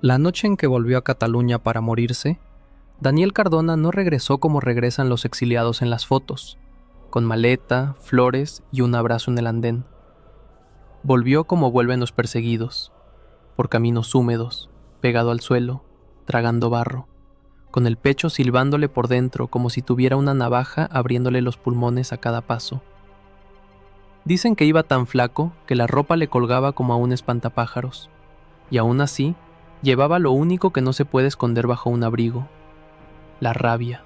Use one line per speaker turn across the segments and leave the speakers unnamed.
La noche en que volvió a Cataluña para morirse, Daniel Cardona no regresó como regresan los exiliados en las fotos, con maleta, flores y un abrazo en el andén. Volvió como vuelven los perseguidos, por caminos húmedos, pegado al suelo, tragando barro, con el pecho silbándole por dentro como si tuviera una navaja abriéndole los pulmones a cada paso. Dicen que iba tan flaco que la ropa le colgaba como a un espantapájaros, y aún así llevaba lo único que no se puede esconder bajo un abrigo: la rabia.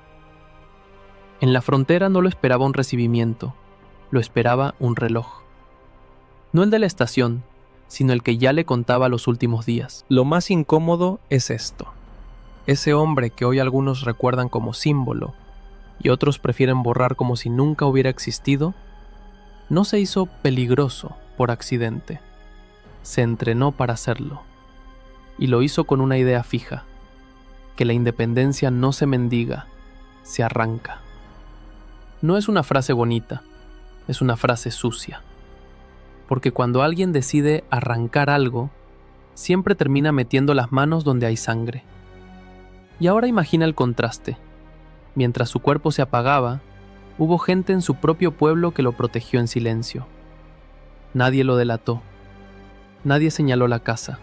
En la frontera no lo esperaba un recibimiento, lo esperaba un reloj. No el de la estación, sino el que ya le contaba los últimos días. Lo más incómodo es esto: ese hombre que hoy algunos recuerdan como símbolo y otros prefieren borrar como si nunca hubiera existido, no se hizo peligroso por accidente. Se entrenó para hacerlo. Y lo hizo con una idea fija: que la independencia no se mendiga, se arranca. No es una frase bonita, es una frase sucia. Porque cuando alguien decide arrancar algo, siempre termina metiendo las manos donde hay sangre. Y ahora imagina el contraste. Mientras su cuerpo se apagaba, hubo gente en su propio pueblo que lo protegió en silencio. Nadie lo delató. Nadie señaló la casa.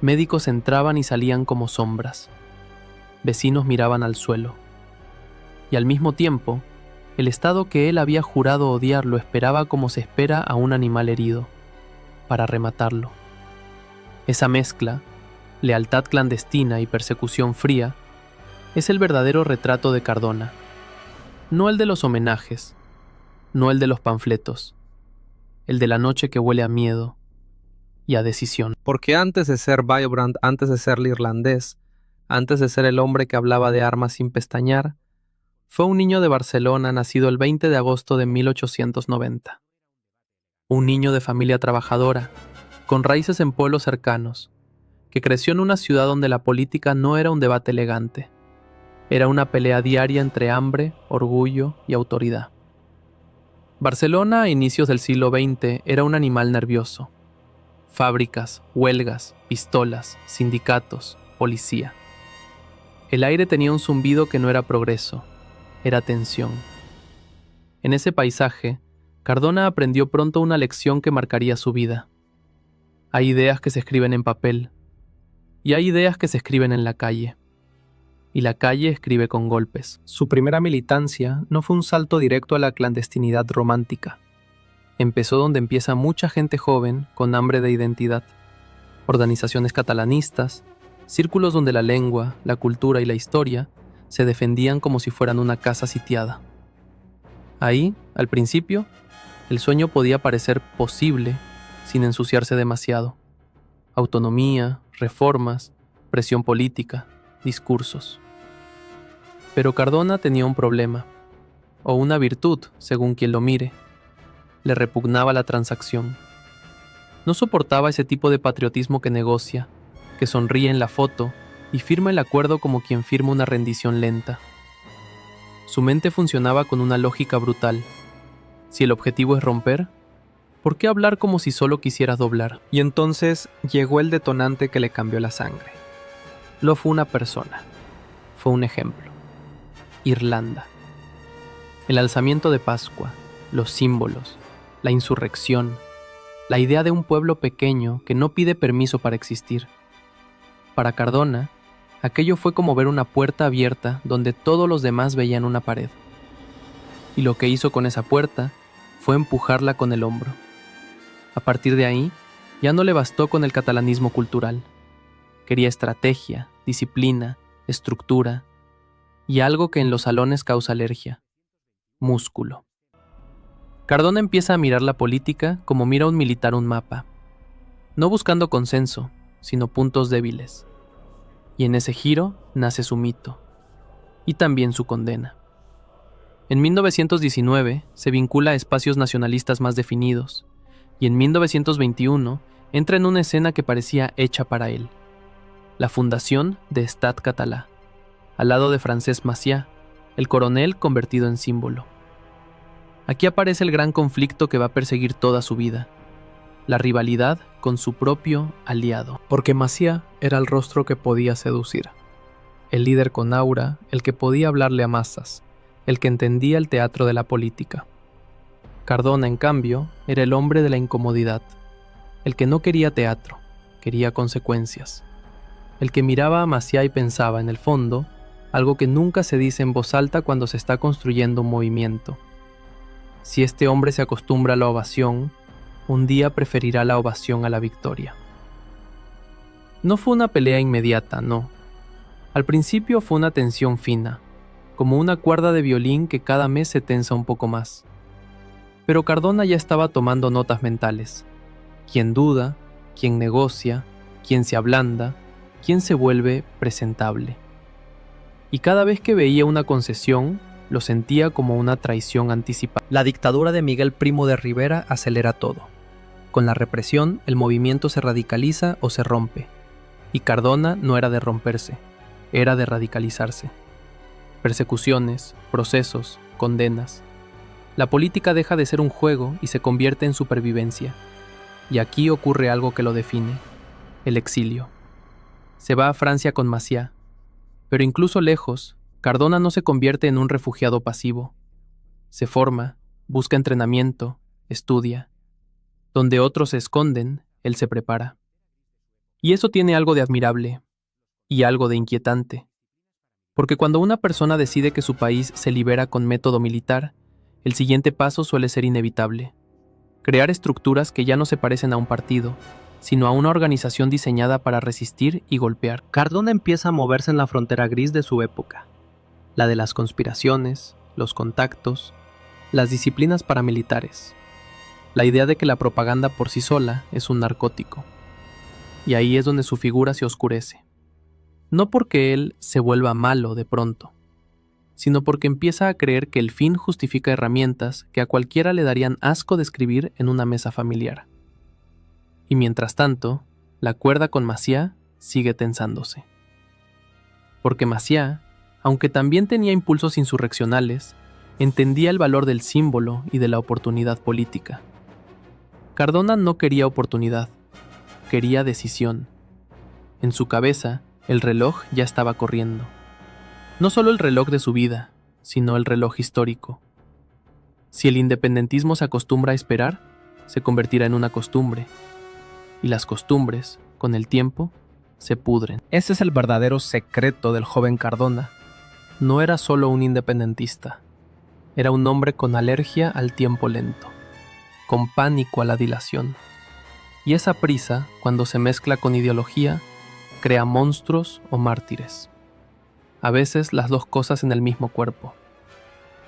Médicos entraban y salían como sombras. Vecinos miraban al suelo. Y al mismo tiempo, el Estado que él había jurado odiar lo esperaba como se espera a un animal herido, para rematarlo. Esa mezcla, lealtad clandestina y persecución fría, es el verdadero retrato de Cardona. No el de los homenajes, no el de los panfletos, el de la noche que huele a miedo y a decisión.
Porque antes de ser Vibrant, antes de ser el irlandés, antes de ser el hombre que hablaba de armas sin pestañear, fue un niño de Barcelona nacido el 20 de agosto de 1890. Un niño de familia trabajadora, con raíces en pueblos cercanos, que creció en una ciudad donde la política no era un debate elegante. Era una pelea diaria entre hambre, orgullo y autoridad. Barcelona a inicios del siglo XX era un animal nervioso. Fábricas, huelgas, pistolas, sindicatos, policía. El aire tenía un zumbido que no era progreso, era tensión. En ese paisaje, Cardona aprendió pronto una lección que marcaría su vida. Hay ideas que se escriben en papel, y hay ideas que se escriben en la calle. Y la calle escribe con golpes. Su primera militancia no fue un salto directo a la clandestinidad romántica. Empezó donde empieza mucha gente joven con hambre de identidad. Organizaciones catalanistas, círculos donde la lengua, la cultura y la historia se defendían como si fueran una casa sitiada. Ahí, al principio, el sueño podía parecer posible sin ensuciarse demasiado. Autonomía, reformas, presión política, discursos. Pero Cardona tenía un problema, o una virtud, según quien lo mire. Le repugnaba la transacción. No soportaba ese tipo de patriotismo que negocia, que sonríe en la foto y firma el acuerdo como quien firma una rendición lenta. Su mente funcionaba con una lógica brutal. Si el objetivo es romper, ¿por qué hablar como si solo quisieras doblar? Y entonces llegó el detonante que le cambió la sangre. No fue una persona, fue un ejemplo. Irlanda. El alzamiento de Pascua, los símbolos, la insurrección, la idea de un pueblo pequeño que no pide permiso para existir. Para Cardona, aquello fue como ver una puerta abierta donde todos los demás veían una pared. Y lo que hizo con esa puerta fue empujarla con el hombro. A partir de ahí, ya no le bastó con el catalanismo cultural. Quería estrategia, disciplina, estructura y algo que en los salones causa alergia: músculo. Cardona empieza a mirar la política como mira un militar un mapa, no buscando consenso, sino puntos débiles. Y en ese giro nace su mito, y también su condena. En 1919 se vincula a espacios nacionalistas más definidos, y en 1921 entra en una escena que parecía hecha para él: la fundación de Estat Català, al lado de Francesc Macià, el coronel convertido en símbolo. Aquí aparece el gran conflicto que va a perseguir toda su vida:
la rivalidad con su propio aliado.
Porque Maciá era el rostro que podía seducir, el líder con aura, el que podía hablarle a masas, el que entendía el teatro de la política. Cardona, en cambio, era el hombre de la incomodidad, el que no quería teatro, quería consecuencias, el que miraba a Maciá y pensaba, en el fondo, algo que nunca se dice en voz alta cuando se está construyendo un movimiento. Si este hombre se acostumbra a la ovación, un día preferirá la ovación a la victoria. No fue una pelea inmediata, no. Al principio fue una tensión fina, como una cuerda de violín que cada mes se tensa un poco más. Pero Cardona ya estaba tomando notas mentales. ¿Quién duda? ¿Quién negocia? ¿Quién se ablanda? ¿Quién se vuelve presentable? Y cada vez que veía una concesión, lo sentía como una traición anticipada. La dictadura de Miguel Primo de Rivera acelera todo. Con la represión, el movimiento se radicaliza o se rompe. Y Cardona no era de romperse, era de radicalizarse. Persecuciones, procesos, condenas. La política deja de ser un juego y se convierte en supervivencia. Y aquí ocurre algo que lo define: el exilio. Se va a Francia con Maciá, pero incluso lejos, Cardona no se convierte en un refugiado pasivo. Se forma, busca entrenamiento, estudia. Donde otros se esconden, él se prepara. Y eso tiene algo de admirable y algo de inquietante. Porque cuando una persona decide que su país se libera con método militar, el siguiente paso suele ser inevitable: crear estructuras que ya no se parecen a un partido, sino a una organización diseñada para resistir y golpear. Cardona empieza a moverse en la frontera gris de su época, la de las conspiraciones, los contactos, las disciplinas paramilitares, la idea de que la propaganda por sí sola es un narcótico. Y ahí es donde su figura se oscurece. No porque él se vuelva malo de pronto, sino porque empieza a creer que el fin justifica herramientas que a cualquiera le darían asco describir en una mesa familiar. Y mientras tanto, la cuerda con Maciá sigue tensándose. Porque Maciá, aunque también tenía impulsos insurreccionales, entendía el valor del símbolo y de la oportunidad política. Cardona no quería oportunidad, quería decisión. En su cabeza, el reloj ya estaba corriendo. No solo el reloj de su vida, sino el reloj histórico. Si el independentismo se acostumbra a esperar, se convertirá en una costumbre. Y las costumbres, con el tiempo, se pudren. Ese es el verdadero secreto del joven Cardona. No era solo un independentista. Era un hombre con alergia al tiempo lento, con pánico a la dilación. Y esa prisa, cuando se mezcla con ideología, crea monstruos o mártires. A veces las dos cosas en el mismo cuerpo.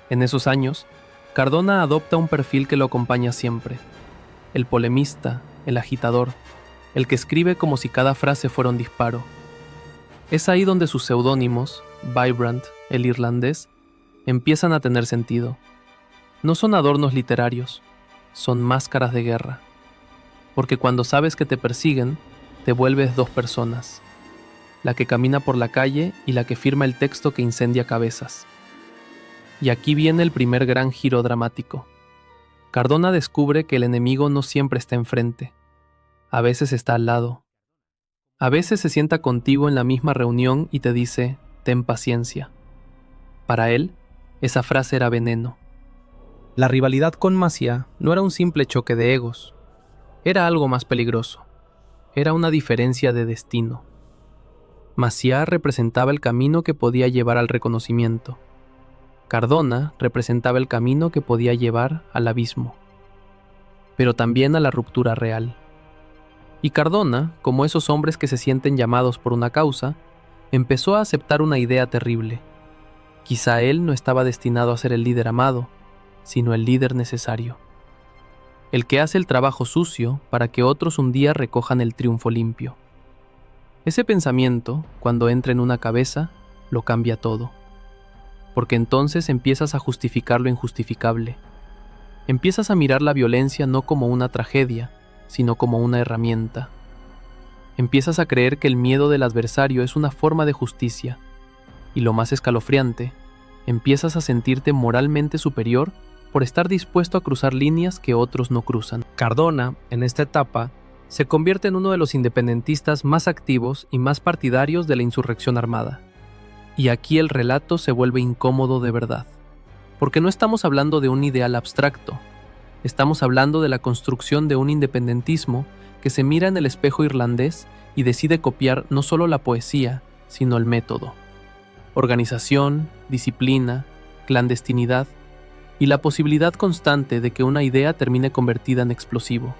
En esos años, Cardona adopta un perfil que lo acompaña siempre: el polemista, el agitador, el que escribe como si cada frase fuera un disparo. Es ahí donde sus seudónimos, Vibrant, el irlandés, empiezan a tener sentido. No son adornos literarios, son máscaras de guerra. Porque cuando sabes que te persiguen, te vuelves dos personas: la que camina por la calle y la que firma el texto que incendia cabezas. Y aquí viene el primer gran giro dramático. Cardona descubre que el enemigo no siempre está enfrente. A veces está al lado. A veces se sienta contigo en la misma reunión y te dice: ten paciencia. Para él, esa frase era veneno. La rivalidad con Maciá no era un simple choque de egos. Era algo más peligroso. Era una diferencia de destino. Maciá representaba el camino que podía llevar al reconocimiento. Cardona representaba el camino que podía llevar al abismo, pero también a la ruptura real. Y Cardona, como esos hombres que se sienten llamados por una causa, empezó a aceptar una idea terrible. Quizá él no estaba destinado a ser el líder amado, sino el líder necesario. El que hace el trabajo sucio para que otros un día recojan el triunfo limpio. Ese pensamiento, cuando entra en una cabeza, lo cambia todo. Porque entonces empiezas a justificar lo injustificable. Empiezas a mirar la violencia no como una tragedia, sino como una herramienta. Empiezas a creer que el miedo del adversario es una forma de justicia. Y lo más escalofriante, empiezas a sentirte moralmente superior
por estar dispuesto a cruzar líneas que otros no cruzan. Cardona, en esta etapa, se convierte en uno de los independentistas más activos y más partidarios de la insurrección armada. Y aquí el relato se vuelve incómodo de verdad, porque no estamos hablando de un ideal abstracto, estamos hablando de la construcción de un independentismo que se mira en el espejo irlandés y decide copiar no solo la poesía, sino el método. Organización, disciplina, clandestinidad y la posibilidad constante de que una idea termine convertida en explosivo.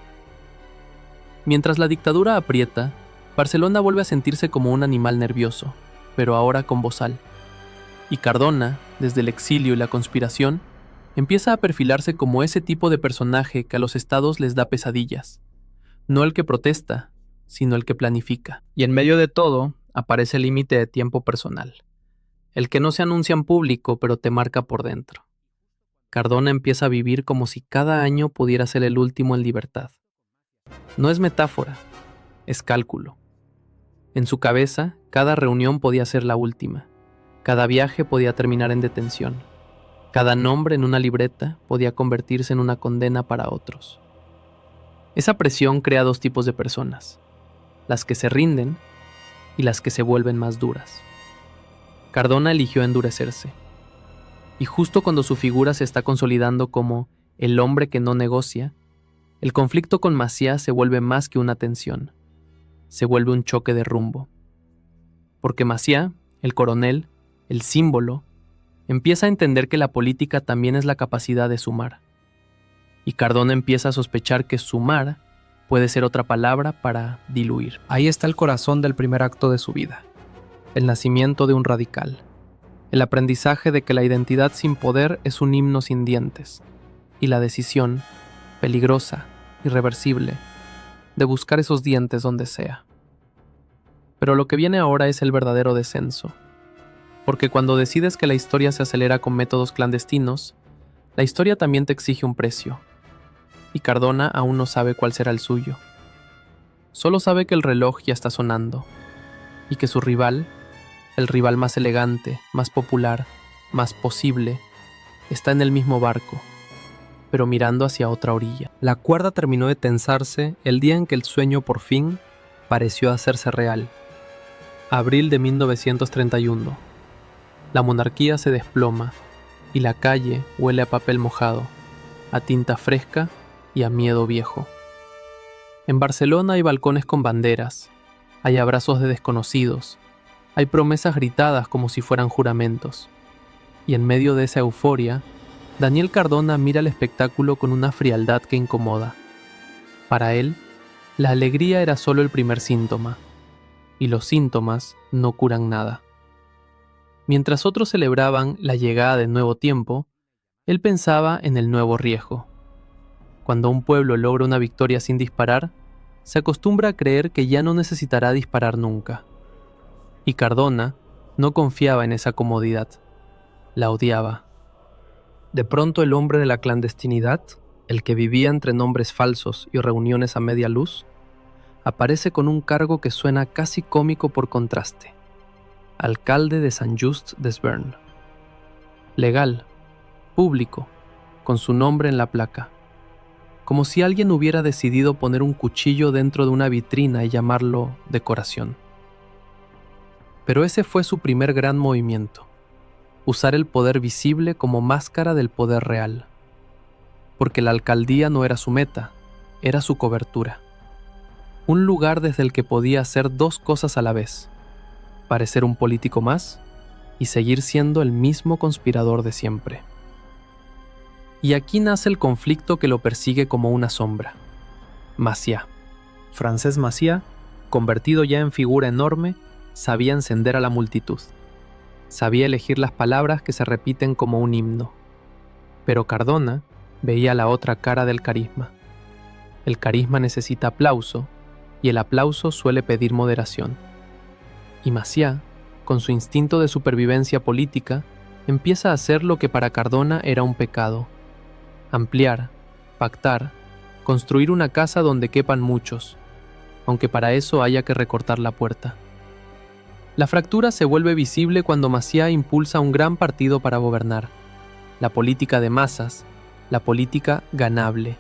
Mientras la dictadura aprieta, Barcelona vuelve a sentirse como un animal nervioso, pero ahora con bozal. Y Cardona, desde el exilio y la conspiración, empieza a perfilarse como ese tipo de personaje que a los estados les da pesadillas. No el que protesta, sino el que planifica. Y en medio de todo, aparece el límite de tiempo personal. El que no se anuncia en público, pero te marca por dentro. Cardona empieza a vivir como si cada año pudiera ser el último en libertad. No es metáfora, es cálculo. En su cabeza, cada reunión podía ser la última. Cada viaje podía terminar en detención. Cada nombre en una libreta podía convertirse en una condena para otros. Esa presión crea dos tipos de personas: las que se rinden y las que se vuelven más duras. Cardona eligió endurecerse. Y justo cuando su figura se está consolidando como el hombre que no negocia, el conflicto con Maciá se vuelve más que una tensión. Se vuelve un choque de rumbo. Porque Maciá, el coronel, el símbolo, empieza a entender que la política también es la capacidad de sumar. Y Cardona empieza a sospechar que sumar puede ser otra palabra para diluir. Ahí está el corazón del primer acto de su vida. El nacimiento de un radical. El aprendizaje de que la identidad sin poder es un himno sin dientes. Y la decisión, peligrosa, irreversible, de buscar esos dientes donde sea. Pero lo que viene ahora es el verdadero descenso. Porque cuando decides que la historia se acelera con métodos clandestinos, la historia también te exige un precio. Y Cardona aún no sabe cuál será el suyo. Solo sabe que el reloj ya está sonando, y que su rival, el rival más elegante, más popular, más posible, está en el mismo barco, pero mirando hacia otra orilla. La cuerda terminó de tensarse el día en que el sueño por fin pareció hacerse real. Abril de 1931. La monarquía se desploma y la calle huele a papel mojado, a tinta fresca y a miedo viejo. En Barcelona hay balcones con banderas, hay abrazos de desconocidos, hay promesas gritadas como si fueran juramentos. Y en medio de esa euforia, Daniel Cardona mira el espectáculo con una frialdad que incomoda. Para él, la alegría era solo el primer síntoma, y los síntomas no curan nada. Mientras otros celebraban la llegada del nuevo tiempo, él pensaba en el nuevo riesgo. Cuando un pueblo logra una victoria sin disparar, se acostumbra a creer que ya no necesitará disparar nunca. Y Cardona no confiaba en esa comodidad. La odiaba. De pronto el hombre de la clandestinidad, el que vivía entre nombres falsos y reuniones a media luz, aparece con un cargo que suena casi cómico por contraste: alcalde de Saint-Just-des-Verns. Legal, público, con su nombre en la placa. Como si alguien hubiera decidido poner un cuchillo dentro de una vitrina y llamarlo decoración. Pero ese fue su primer gran movimiento: usar el poder visible como máscara del poder real. Porque la alcaldía no era su meta, era su cobertura. Un lugar desde el que podía hacer dos cosas a la vez: parecer un político más y seguir siendo el mismo conspirador de siempre. Y aquí nace el conflicto que lo persigue como una sombra. Maciá. Francesc Maciá, convertido ya en figura enorme, sabía encender a la multitud. Sabía elegir las palabras que se repiten como un himno. Pero Cardona veía la otra cara del carisma. El carisma necesita aplauso, y el aplauso suele pedir moderación. Y Maciá, con su instinto de supervivencia política, empieza a hacer lo que para Cardona era un pecado: ampliar, pactar, construir una casa donde quepan muchos, aunque para eso haya que recortar la puerta. La fractura se vuelve visible cuando Maciá impulsa un gran partido para gobernar, la política de masas, la política ganable,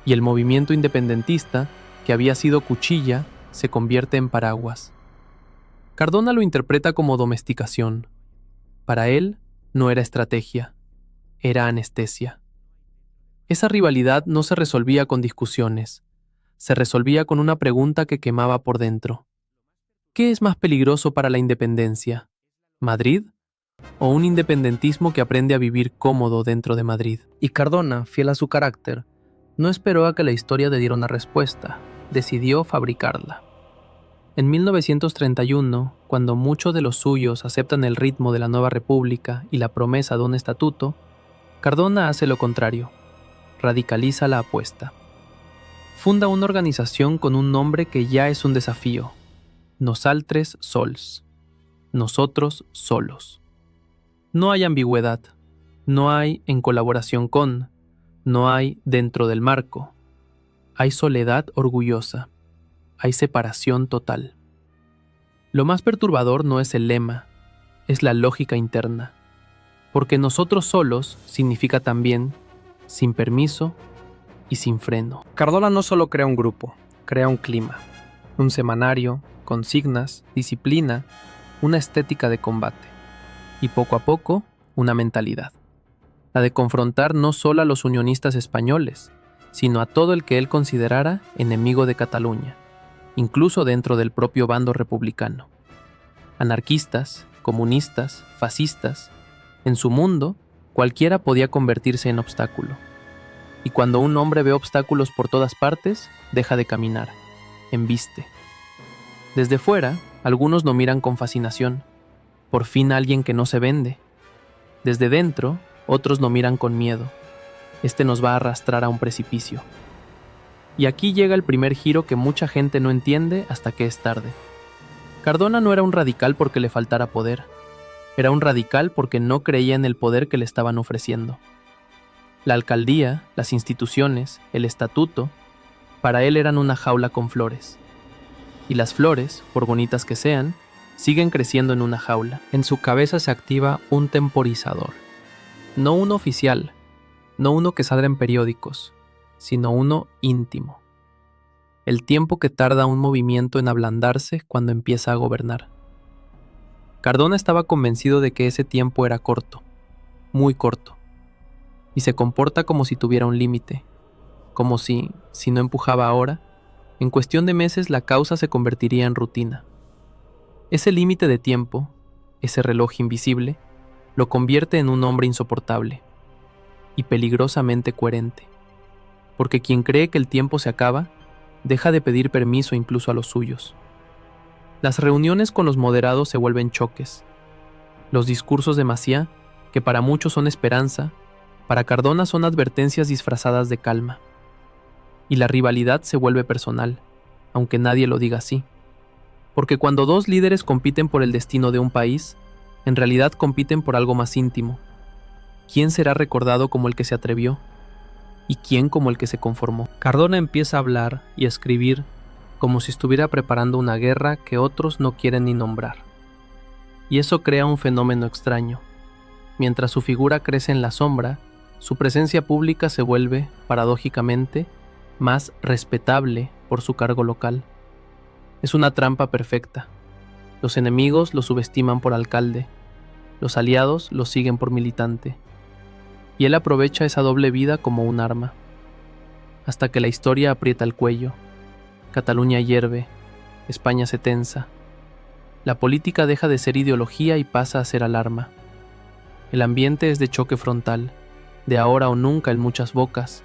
y el movimiento independentista, que había sido cuchilla, se convierte en paraguas. Cardona lo interpreta como domesticación. Para él, no era estrategia, era anestesia. Esa rivalidad no se resolvía con discusiones, se resolvía con una pregunta que quemaba por dentro. ¿Qué es más peligroso para la independencia? ¿Madrid? ¿O un independentismo que aprende a vivir cómodo dentro de Madrid? Y Cardona, fiel a su carácter, no esperó a que la historia le diera una respuesta, decidió fabricarla. En 1931, cuando muchos de los suyos aceptan el ritmo de la nueva república y la promesa de un estatuto, Cardona hace lo contrario, radicaliza la apuesta. Funda una organización con un nombre que ya es un desafío: Nosaltres Sols, nosotros solos. No hay ambigüedad, no hay en colaboración con, no hay dentro del marco. Hay soledad orgullosa, hay separación total. Lo más perturbador no es el lema, es la lógica interna, porque nosotros solos significa también sin permiso y sin freno. Cardona no solo crea un grupo, crea un clima, un semanario, consignas, disciplina, una estética de combate y poco a poco una mentalidad, la de confrontar no solo a los unionistas españoles, sino a todo el que él considerara enemigo de Cataluña, incluso dentro del propio bando republicano. Anarquistas, comunistas, fascistas, en su mundo, cualquiera podía convertirse en obstáculo. Y cuando un hombre ve obstáculos por todas partes, deja de caminar, embiste. Desde fuera, algunos lo miran con fascinación. Por fin alguien que no se vende. Desde dentro, otros lo miran con miedo. Este nos va a arrastrar a un precipicio. Y aquí llega el primer giro que mucha gente no entiende hasta que es tarde. Cardona no era un radical porque le faltara poder. Era un radical porque no creía en el poder que le estaban ofreciendo. La alcaldía, las instituciones, el estatuto, para él eran una jaula con flores. Y las flores, por bonitas que sean, siguen creciendo en una jaula. En su cabeza se activa un temporizador. No uno oficial, no uno que salga en periódicos, sino uno íntimo. El tiempo que tarda un movimiento en ablandarse cuando empieza a gobernar. Cardona estaba convencido de que ese tiempo era corto, muy corto, y se comporta como si tuviera un límite, como si no empujaba ahora, en cuestión de meses la causa se convertiría en rutina. Ese límite de tiempo, ese reloj invisible, lo convierte en un hombre insoportable y peligrosamente coherente, porque quien cree que el tiempo se acaba, deja de pedir permiso incluso a los suyos. Las reuniones con los moderados se vuelven choques. Los discursos de Maciá, que para muchos son esperanza, para Cardona son advertencias disfrazadas de calma. Y la rivalidad se vuelve personal, aunque nadie lo diga así. Porque cuando dos líderes compiten por el destino de un país, en realidad compiten por algo más íntimo. ¿Quién será recordado como el que se atrevió? ¿Y quién como el que se conformó? Cardona empieza a hablar y a escribir como si estuviera preparando una guerra que otros no quieren ni nombrar. Y eso crea un fenómeno extraño. Mientras su figura crece en la sombra, su presencia pública se vuelve, paradójicamente, más respetable por su cargo local. Es una trampa perfecta. Los enemigos lo subestiman por alcalde, los aliados lo siguen por militante, y él aprovecha esa doble vida como un arma. Hasta que la historia aprieta el cuello, Cataluña hierve, España se tensa. La política deja de ser ideología y pasa a ser alarma. El ambiente es de choque frontal, de ahora o nunca en muchas bocas,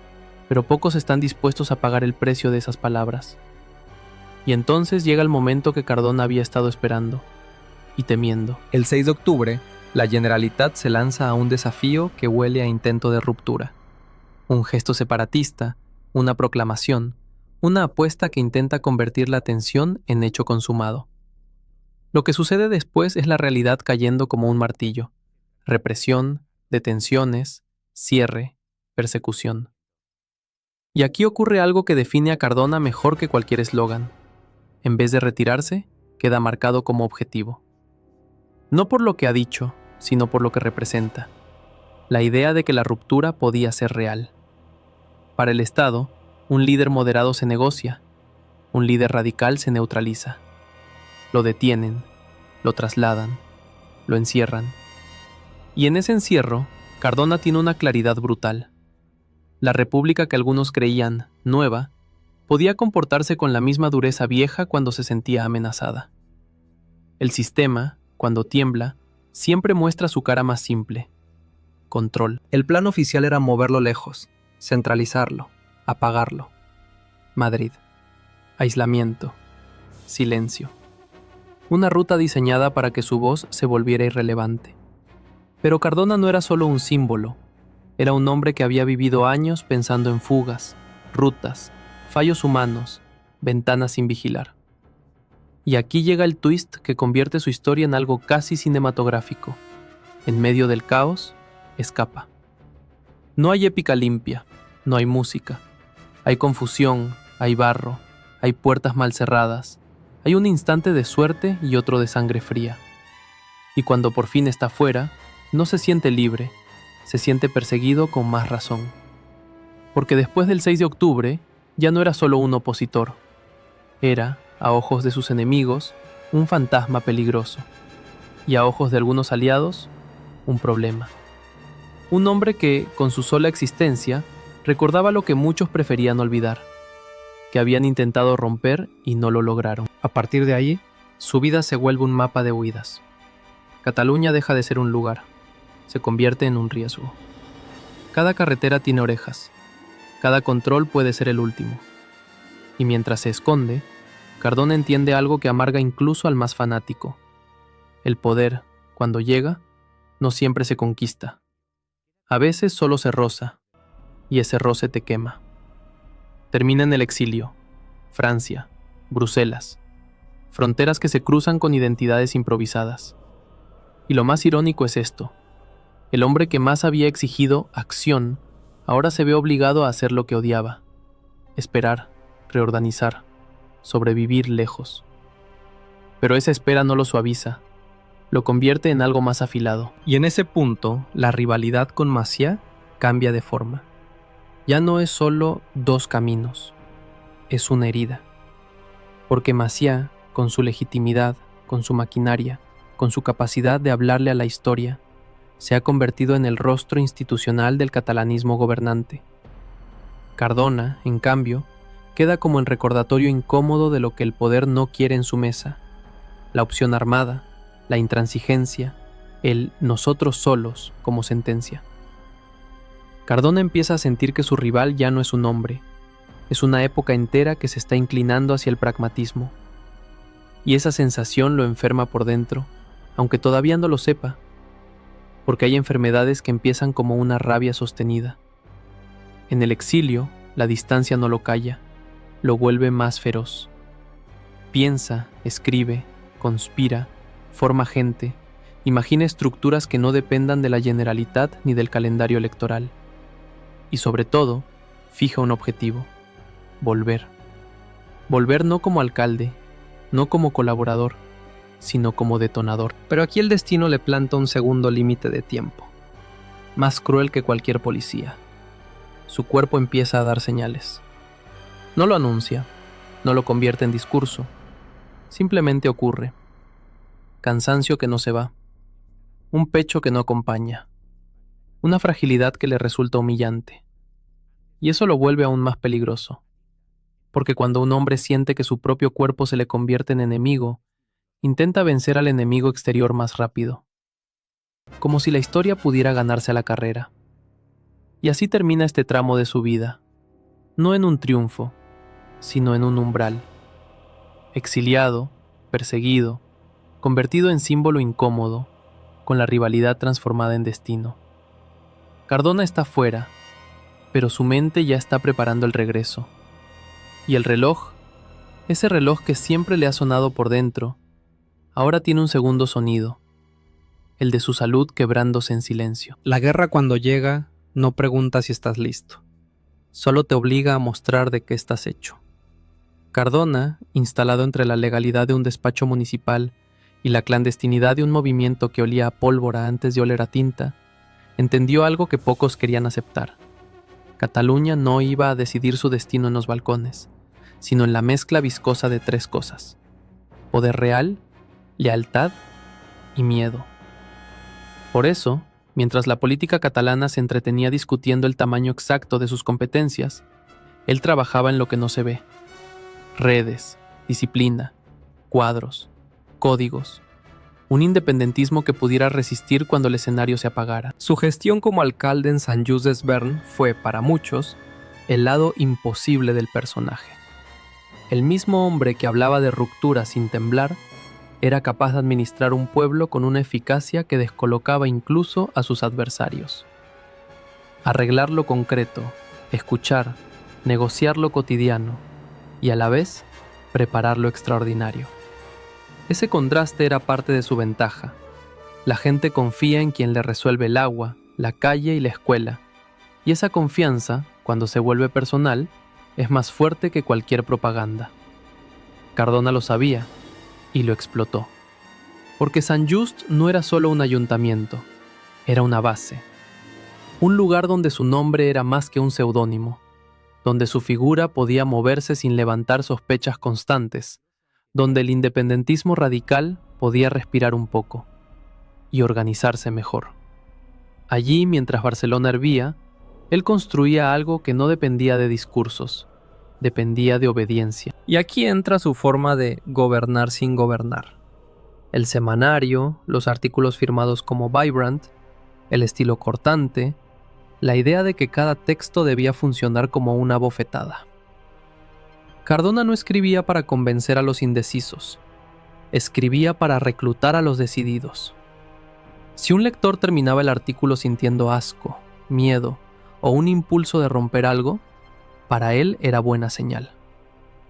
pero pocos están dispuestos a pagar el precio de esas palabras. Y entonces llega el momento que Cardona había estado esperando y temiendo. El 6 de octubre, la Generalitat se lanza a un desafío que huele a intento de ruptura. Un gesto separatista, una proclamación, una apuesta que intenta convertir la tensión en hecho consumado. Lo que sucede después es la realidad cayendo como un martillo. Represión, detenciones, cierre, persecución. Y aquí ocurre algo que define a Cardona mejor que cualquier eslogan. En vez de retirarse, queda marcado como objetivo. No por lo que ha dicho, sino por lo que representa. la idea de que la ruptura podía ser real. Para el Estado, un líder moderado se negocia, un líder radical se neutraliza. Lo detienen, lo trasladan, lo encierran. Y en ese encierro, Cardona tiene una claridad brutal. La república que algunos creían nueva podía comportarse con la misma dureza vieja cuando se sentía amenazada. El sistema, cuando tiembla, siempre muestra su cara más simple: control.
El plan oficial era moverlo lejos, centralizarlo, apagarlo.
Madrid. Aislamiento. Silencio. Una ruta diseñada para que su voz se volviera irrelevante. Pero Cardona no era solo un símbolo, era un hombre que había vivido años pensando en fugas, rutas, fallos humanos, ventanas sin vigilar. Y aquí llega el twist que convierte su historia en algo casi cinematográfico. En medio del caos, escapa. No hay épica limpia, no hay música. Hay confusión, hay barro, hay puertas mal cerradas, hay un instante de suerte y otro de sangre fría. Y cuando por fin está fuera, no se siente libre, se siente perseguido con más razón. Porque después del 6 de octubre, ya no era solo un opositor. Era, a ojos de sus enemigos, un fantasma peligroso. Y a ojos de algunos aliados, un problema. Un hombre que, con su sola existencia, recordaba lo que muchos preferían olvidar, que habían intentado romper y no lo lograron. A partir de ahí, su vida se vuelve un mapa de huidas. Cataluña deja de ser un lugar, se convierte en un riesgo. Cada carretera tiene orejas, cada control puede ser el último. Y mientras se esconde, Cardona entiende algo que amarga incluso al más fanático. El poder, cuando llega, no siempre se conquista. A veces solo se roza, y ese roce te quema. Termina en el exilio, Francia, Bruselas, fronteras que se cruzan con identidades improvisadas. Y lo más irónico es esto: el hombre que más había exigido acción, ahora se ve obligado a hacer lo que odiaba: esperar, reorganizar, sobrevivir lejos. Pero esa espera no lo suaviza, lo convierte en algo más afilado. Y en ese punto, la rivalidad con Maciá cambia de forma. Ya no es solo dos caminos, es una herida. Porque Maciá, con su legitimidad, con su maquinaria, con su capacidad de hablarle a la historia, se ha convertido en el rostro institucional del catalanismo gobernante. Cardona, en cambio, queda como el recordatorio incómodo de lo que el poder no quiere en su mesa: la opción armada, la intransigencia, el nosotros solos como sentencia. Cardona empieza a sentir que su rival ya no es un hombre, es una época entera que se está inclinando hacia el pragmatismo. Y esa sensación lo enferma por dentro, aunque todavía no lo sepa, porque hay enfermedades que empiezan como una rabia sostenida. En el exilio, la distancia no lo calla, lo vuelve más feroz. Piensa, escribe, conspira, forma gente, imagina estructuras que no dependan de la Generalitat ni del calendario electoral. Y sobre todo, fija un objetivo: volver. Volver no como alcalde, no como colaborador, sino como detonador. Pero aquí el destino le planta un segundo límite de tiempo, más cruel que cualquier policía. Su cuerpo empieza a dar señales. No lo anuncia, no lo convierte en discurso, simplemente ocurre. Cansancio que no se va, un pecho que no acompaña, una fragilidad que le resulta humillante. Y eso lo vuelve aún más peligroso, porque cuando un hombre siente que su propio cuerpo se le convierte en enemigo, intenta vencer al enemigo exterior más rápido, como si la historia pudiera ganarse a la carrera. Y así termina este tramo de su vida, no en un triunfo, sino en un umbral. Exiliado, perseguido, convertido en símbolo incómodo, con la rivalidad transformada en destino. Cardona está fuera, pero su mente ya está preparando el regreso. Y el reloj, ese reloj que siempre le ha sonado por dentro, ahora tiene un segundo sonido, el de su salud quebrándose en silencio. La guerra, cuando llega, no pregunta si estás listo, solo te obliga a mostrar de qué estás hecho. Cardona, instalado entre la legalidad de un despacho municipal y la clandestinidad de un movimiento que olía a pólvora antes de oler a tinta, entendió algo que pocos querían aceptar. Cataluña no iba a decidir su destino en los balcones, sino en la mezcla viscosa de 3 cosas: poder real, lealtad y miedo. Por eso, mientras la política catalana se entretenía discutiendo el tamaño exacto de sus competencias, él trabajaba en lo que no se ve: redes, disciplina, cuadros, códigos, un independentismo que pudiera resistir cuando el escenario se apagara. Su gestión como alcalde en Sant Just Desvern fue, para muchos, el lado imposible del personaje. El mismo hombre que hablaba de ruptura sin temblar era capaz de administrar un pueblo con una eficacia que descolocaba incluso a sus adversarios. Arreglar lo concreto, escuchar, negociar lo cotidiano y a la vez preparar lo extraordinario. Ese contraste era parte de su ventaja. La gente confía en quien le resuelve el agua, la calle y la escuela, y esa confianza, cuando se vuelve personal, es más fuerte que cualquier propaganda. Cardona lo sabía y lo explotó. Porque Sant Just no era solo un ayuntamiento, era una base. Un lugar donde su nombre era más que un seudónimo, donde su figura podía moverse sin levantar sospechas constantes, donde el independentismo radical podía respirar un poco y organizarse mejor. Allí, mientras Barcelona hervía, él construía algo que no dependía de discursos, dependía de obediencia. Y aquí entra su forma de gobernar sin gobernar. El semanario, los artículos firmados como Vibrant, el estilo cortante, la idea de que cada texto debía funcionar como una bofetada. Cardona no escribía para convencer a los indecisos, escribía para reclutar a los decididos. Si un lector terminaba el artículo sintiendo asco, miedo o un impulso de romper algo, para él era buena señal.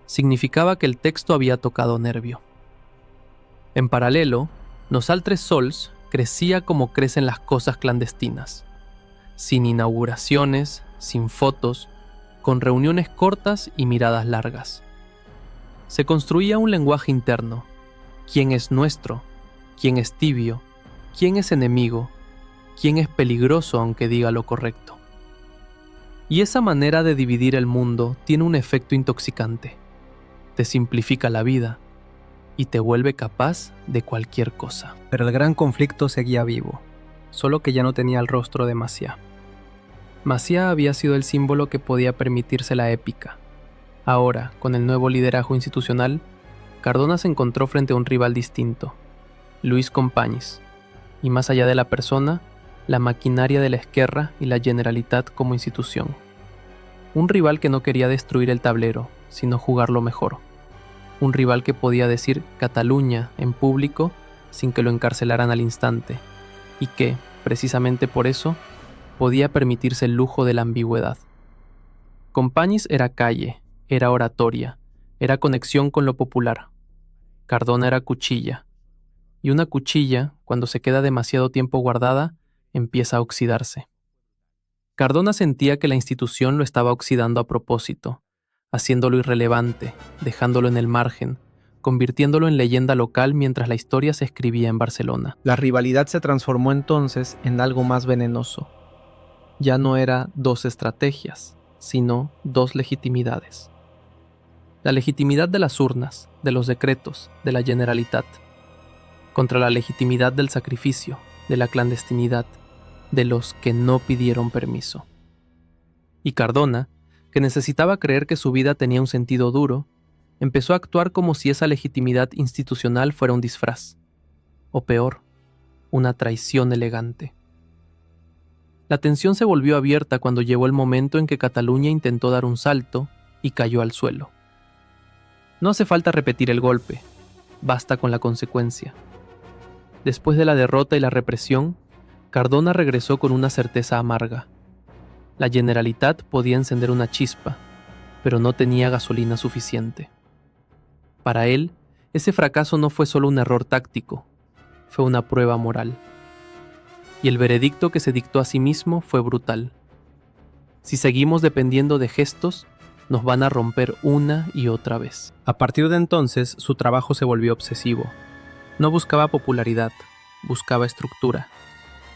Significaba que el texto había tocado nervio. En paralelo, Nosaltres Sols crecía como crecen las cosas clandestinas, sin inauguraciones, sin fotos, con reuniones cortas y miradas largas. Se construía un lenguaje interno: quién es nuestro, quién es tibio, quién es enemigo, quién es peligroso aunque diga lo correcto. Y esa manera de dividir el mundo tiene un efecto intoxicante. Te simplifica la vida y te vuelve capaz de cualquier cosa. Pero el gran conflicto seguía vivo, solo que ya no tenía el rostro de Macià. Macià había sido el símbolo que podía permitirse la épica. Ahora, con el nuevo liderazgo institucional, Cardona se encontró frente a un rival distinto: Lluís Companys, y más allá de la persona, la maquinaria de la Esquerra y la Generalitat como institución. Un rival que no quería destruir el tablero, sino jugarlo mejor. Un rival que podía decir Cataluña en público sin que lo encarcelaran al instante, y que, precisamente por eso, podía permitirse el lujo de la ambigüedad. Companys era calle, era oratoria, era conexión con lo popular. Cardona era cuchilla. Y una cuchilla, cuando se queda demasiado tiempo guardada, empieza a oxidarse. Cardona sentía que la institución lo estaba oxidando a propósito, haciéndolo irrelevante, dejándolo en el margen, convirtiéndolo en leyenda local mientras la historia se escribía en Barcelona. La rivalidad se transformó entonces en algo más venenoso. Ya no era 2 estrategias, sino 2 legitimidades. La legitimidad de las urnas, de los decretos, de la Generalitat, contra la legitimidad del sacrificio, de la clandestinidad, de los que no pidieron permiso. Y Cardona, que necesitaba creer que su vida tenía un sentido duro, empezó a actuar como si esa legitimidad institucional fuera un disfraz, o peor, una traición elegante. La tensión se volvió abierta cuando llegó el momento en que Cataluña intentó dar un salto y cayó al suelo. No hace falta repetir el golpe, basta con la consecuencia. Después de la derrota y la represión, Cardona regresó con una certeza amarga. La Generalitat podía encender una chispa, pero no tenía gasolina suficiente. Para él, ese fracaso no fue solo un error táctico, fue una prueba moral. Y el veredicto que se dictó a sí mismo fue brutal. Si seguimos dependiendo de gestos, nos van a romper una y otra vez. A partir de entonces, su trabajo se volvió obsesivo. No buscaba popularidad, buscaba estructura.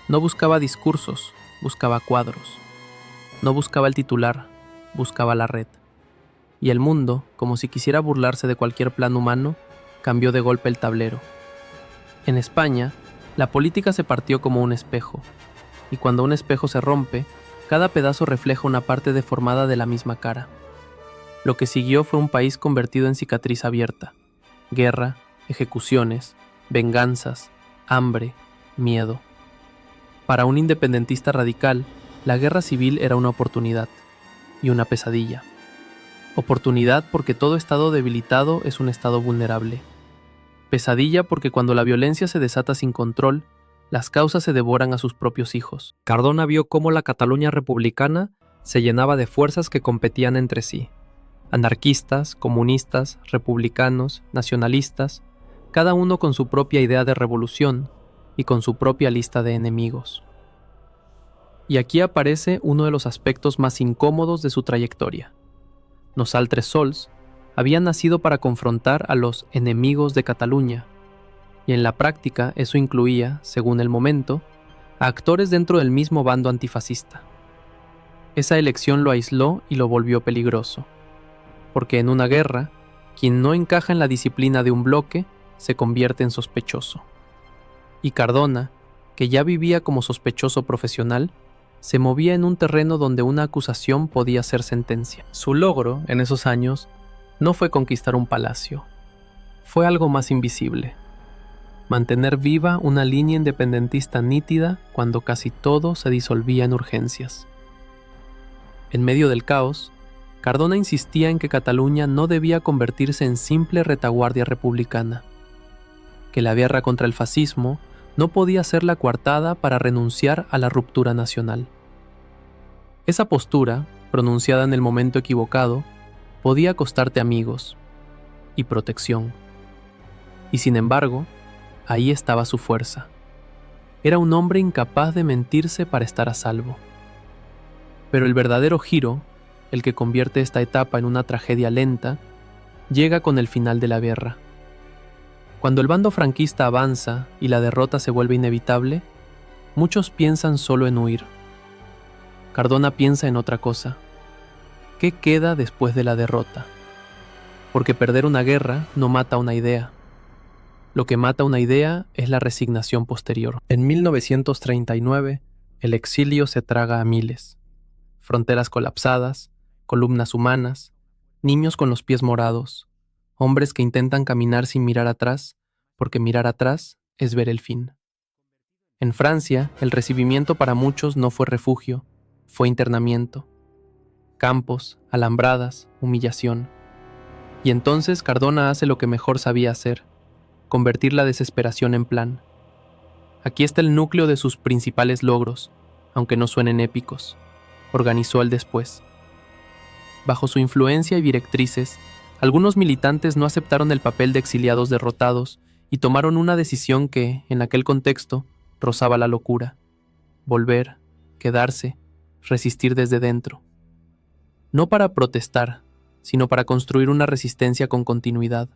No buscaba discursos, buscaba cuadros. No buscaba el titular, buscaba la red. Y el mundo, como si quisiera burlarse de cualquier plan humano, cambió de golpe el tablero. En España, la política se partió como un espejo, y cuando un espejo se rompe, cada pedazo refleja una parte deformada de la misma cara. Lo que siguió fue un país convertido en cicatriz abierta. Guerra, ejecuciones, venganzas, hambre, miedo. Para un independentista radical, la guerra civil era una oportunidad y una pesadilla. Oportunidad porque todo estado debilitado es un estado vulnerable. Pesadilla porque cuando la violencia se desata sin control, las causas se devoran a sus propios hijos.
Cardona vio cómo la Cataluña republicana se llenaba de fuerzas que competían entre sí. Anarquistas, comunistas, republicanos, nacionalistas, cada uno con su propia idea de revolución y con su propia lista de enemigos. Y aquí aparece uno de los aspectos más incómodos de su trayectoria. Nosaltres Sols había nacido para confrontar a los enemigos de Cataluña, y en la práctica eso incluía, según el momento, a actores dentro del mismo bando antifascista. Esa elección lo aisló y lo volvió peligroso, porque en una guerra, quien no encaja en la disciplina de un bloque se convierte en sospechoso. Y Cardona, que ya vivía como sospechoso profesional, se movía en un terreno donde una acusación podía ser sentencia. Su logro, en esos años, no fue conquistar un palacio. Fue algo más invisible. Mantener viva una línea independentista nítida cuando casi todo se disolvía en urgencias. En medio del caos, Cardona insistía en que Cataluña no debía convertirse en simple retaguardia republicana, que la guerra contra el fascismo no podía ser la coartada para renunciar a la ruptura nacional. Esa postura, pronunciada en el momento equivocado, podía costarte amigos y protección. Y sin embargo, ahí estaba su fuerza. Era un hombre incapaz de mentirse para estar a salvo. Pero el verdadero giro, el que convierte esta etapa en una tragedia lenta, llega con el final de la guerra. Cuando el bando franquista avanza y la derrota se vuelve inevitable, muchos piensan solo en huir. Cardona piensa en otra cosa. ¿Qué queda después de la derrota? Porque perder una guerra no mata una idea. Lo que mata una idea es la resignación posterior. En 1939, el exilio se traga a miles. Fronteras colapsadas, columnas humanas, niños con los pies morados, hombres que intentan caminar sin mirar atrás, porque mirar atrás es ver el fin. En Francia, el recibimiento para muchos no fue refugio, fue internamiento. Campos, alambradas, humillación. Y entonces Cardona hace lo que mejor sabía hacer, convertir la desesperación en plan. Aquí está el núcleo de sus principales logros, aunque no suenen épicos. Organizó el después. Bajo su influencia y directrices, algunos militantes no aceptaron el papel de exiliados derrotados y tomaron una decisión que, en aquel contexto, rozaba la locura. Volver, quedarse, resistir desde dentro. No para protestar, sino para construir una resistencia con continuidad.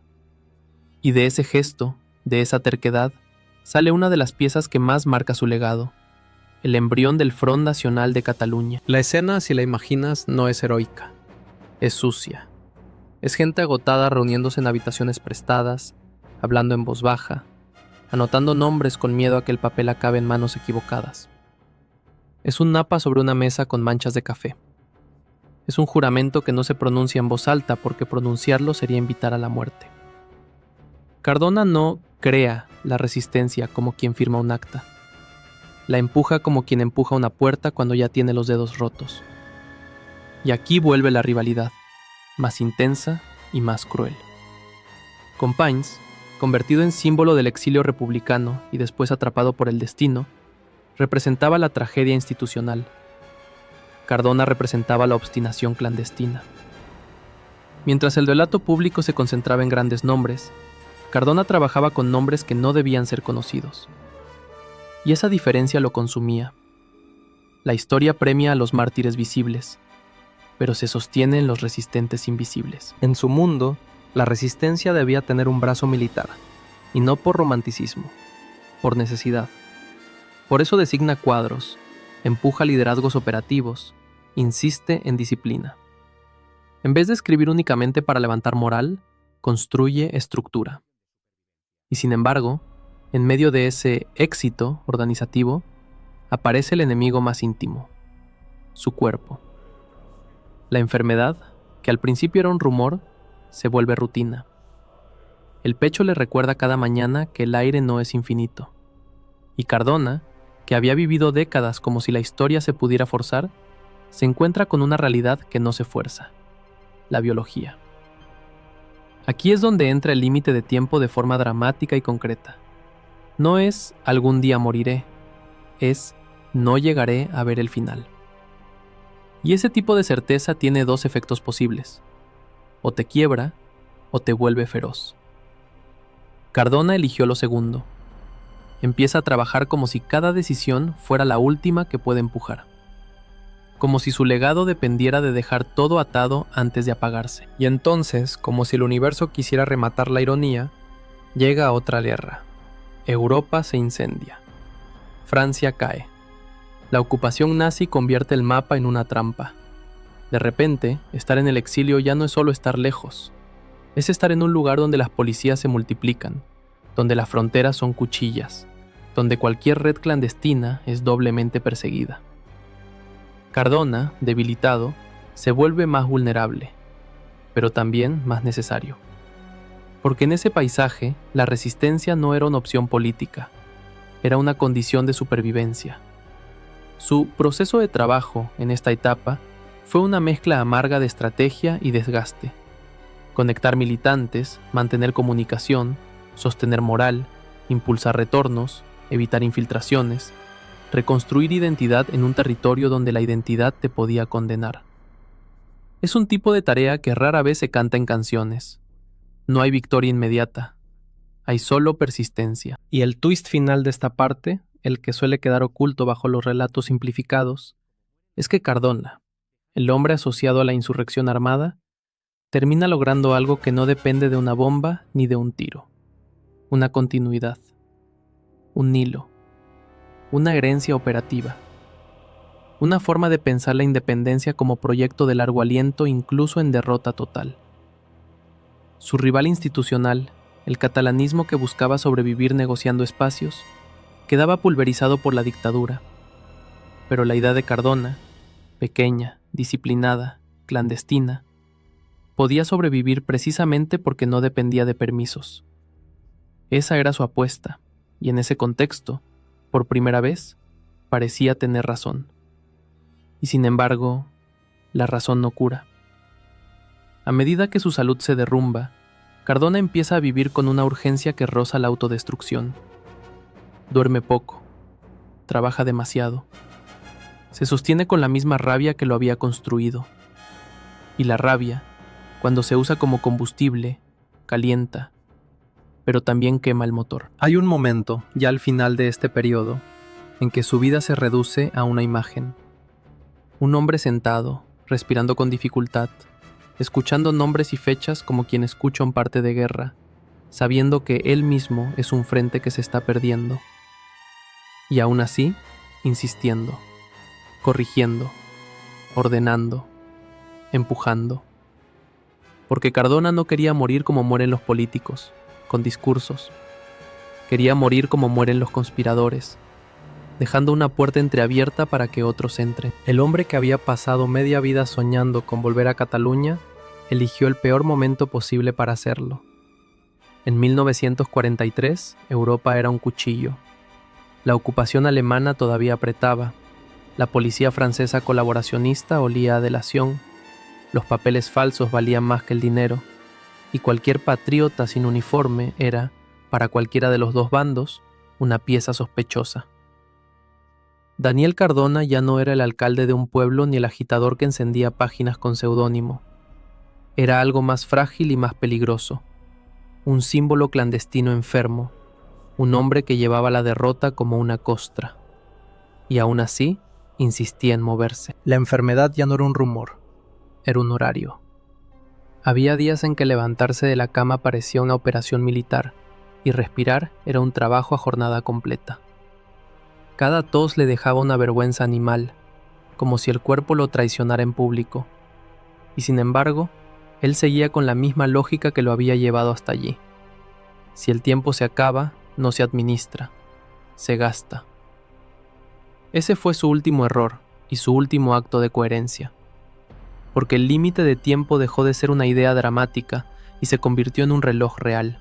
Y de ese gesto, de esa terquedad, sale una de las piezas que más marca su legado, el embrión del Front Nacional de Cataluña. La escena, si la imaginas, no es heroica, es sucia. Es gente agotada reuniéndose en habitaciones prestadas, hablando en voz baja, anotando nombres con miedo a que el papel acabe en manos equivocadas. Es un napa sobre una mesa con manchas de café. Es un juramento que no se pronuncia en voz alta porque pronunciarlo sería invitar a la muerte. Cardona no crea la resistencia como quien firma un acta. La empuja como quien empuja una puerta cuando ya tiene los dedos rotos. Y aquí vuelve la rivalidad, más intensa y más cruel. Companys, convertido en símbolo del exilio republicano y después atrapado por el destino, representaba la tragedia institucional. Cardona representaba la obstinación clandestina. Mientras el relato público se concentraba en grandes nombres, Cardona trabajaba con nombres que no debían ser conocidos. Y esa diferencia lo consumía. La historia premia a los mártires visibles, pero se sostiene en los resistentes invisibles. En su mundo, la resistencia debía tener un brazo militar, y no por romanticismo, por necesidad.
Por eso designa cuadros, empuja liderazgos operativos, insiste en disciplina. En vez de escribir únicamente para levantar moral, construye estructura. Y sin embargo, en medio de ese éxito organizativo, aparece el enemigo más íntimo, su cuerpo. La enfermedad, que al principio era un rumor, se vuelve rutina. El pecho le recuerda cada mañana que el aire no es infinito. Y Cardona, que había vivido décadas como si la historia se pudiera forzar, se encuentra con una realidad que no se fuerza: la biología. Aquí es donde entra el límite de tiempo de forma dramática y concreta. No es algún día moriré, es no llegaré a ver el final. Y ese tipo de certeza tiene dos efectos posibles: o te quiebra o te vuelve feroz. Cardona eligió lo segundo. Empieza a trabajar como si cada decisión fuera la última que puede empujar. Como si su legado dependiera de dejar todo atado antes de apagarse. Y entonces, como si el universo quisiera rematar la ironía, llega otra guerra. Europa se incendia. Francia cae. La ocupación nazi convierte el mapa en una trampa. De repente, estar en el exilio ya no es solo estar lejos. Es estar en un lugar donde las policías se multiplican, donde las fronteras son cuchillas, donde cualquier red clandestina es doblemente perseguida. Cardona, debilitado, se vuelve más vulnerable, pero también más necesario. Porque en ese paisaje, la resistencia no era una opción política, era una condición de supervivencia. Su proceso de trabajo en esta etapa fue una mezcla amarga de estrategia y desgaste. Conectar militantes, mantener comunicación, sostener moral, impulsar retornos, evitar infiltraciones, reconstruir identidad en un territorio donde la identidad te podía condenar. Es un tipo de tarea que rara vez se canta en canciones. No hay victoria inmediata, hay solo persistencia. Y el twist final de esta parte, el que suele quedar oculto bajo los relatos simplificados, es que Cardona, el hombre asociado a la insurrección armada, termina logrando algo que no depende de una bomba ni de un tiro. Una continuidad, un hilo, una herencia operativa, una forma de pensar la independencia como proyecto de largo aliento incluso en derrota total. Su rival institucional, el catalanismo que buscaba sobrevivir negociando espacios, quedaba pulverizado por la dictadura. Pero la idea de Cardona, pequeña, disciplinada, clandestina, podía sobrevivir precisamente porque no dependía de permisos. Esa era su apuesta, y en ese contexto, por primera vez, parecía tener razón. Y sin embargo, la razón no cura. A medida que su salud se derrumba, Cardona empieza a vivir con una urgencia que roza la autodestrucción. Duerme poco, trabaja demasiado, se sostiene con la misma rabia que lo había construido. Y la rabia, cuando se usa como combustible, calienta, pero también quema el motor. Hay un momento, ya al final de este periodo, en que su vida se reduce a una imagen. Un hombre sentado, respirando con dificultad, escuchando nombres y fechas como quien escucha un parte de guerra, sabiendo que él mismo es un frente que se está perdiendo. Y aún así, insistiendo, corrigiendo, ordenando, empujando. Porque Cardona no quería morir como mueren los políticos, con discursos. Quería morir como mueren los conspiradores, dejando una puerta entreabierta para que otros entren. El hombre que había pasado media vida soñando con volver a Cataluña, eligió el peor momento posible para hacerlo. En 1943, Europa era un cuchillo. La ocupación alemana todavía apretaba. La policía francesa colaboracionista olía a delación. Los papeles falsos valían más que el dinero. Y cualquier patriota sin uniforme era, para cualquiera de los dos bandos, una pieza sospechosa. Daniel Cardona ya no era el alcalde de un pueblo ni el agitador que encendía páginas con seudónimo. Era algo más frágil y más peligroso. Un símbolo clandestino enfermo. Un hombre que llevaba la derrota como una costra. Y aún así, insistía en moverse. La enfermedad ya no era un rumor, era un horario. Había días en que levantarse de la cama parecía una operación militar, y respirar era un trabajo a jornada completa. Cada tos le dejaba una vergüenza animal, como si el cuerpo lo traicionara en público. Y sin embargo, él seguía con la misma lógica que lo había llevado hasta allí. Si el tiempo se acaba, no se administra, se gasta. Ese fue su último error y su último acto de coherencia. Porque el límite de tiempo dejó de ser una idea dramática y se convirtió en un reloj real.